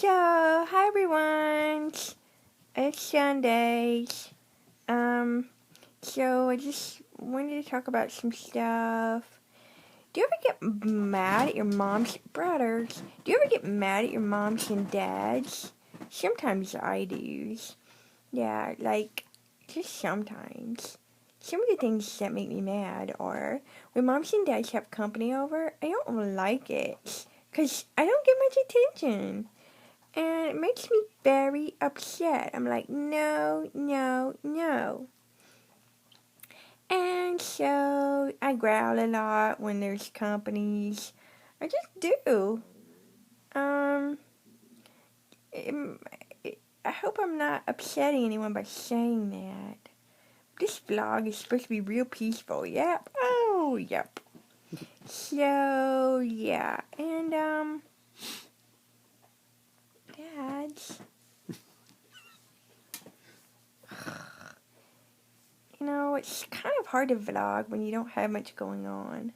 Hi everyone. It's Sunday. I just wanted to talk about some stuff. Do you ever get mad at your mom's brothers? Do you ever get mad at your moms and dads? Sometimes I do. Yeah, just sometimes. Some of the things that make me mad are when moms and dads have company over, I don't like it. Because I don't get much attention. And it makes me very upset. I'm like, no, no, no. And so I growl a lot when there's companies. I just do. Um, it, I hope I'm not upsetting anyone by saying that. This vlog is supposed to be real peaceful. Yep. Oh, yep. So, yeah. And, dads. You know, it's kind of hard to vlog when you don't have much going on.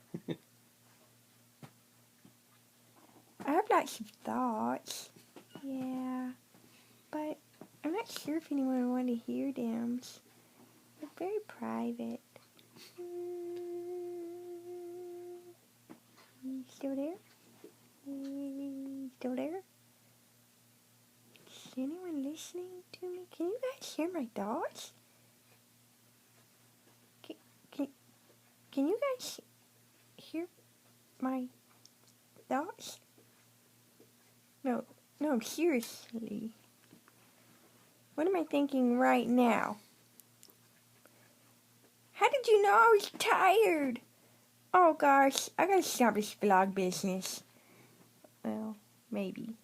I have lots of thoughts. Yeah. But I'm not sure if anyone would want to hear them. They're very private. You still there? You still there? Is anyone listening to me? Can you guys hear my thoughts? Can you guys hear my thoughts? No, seriously. What am I thinking right now? How did you know I was tired? Oh gosh, I gotta stop this vlog business. Well, maybe.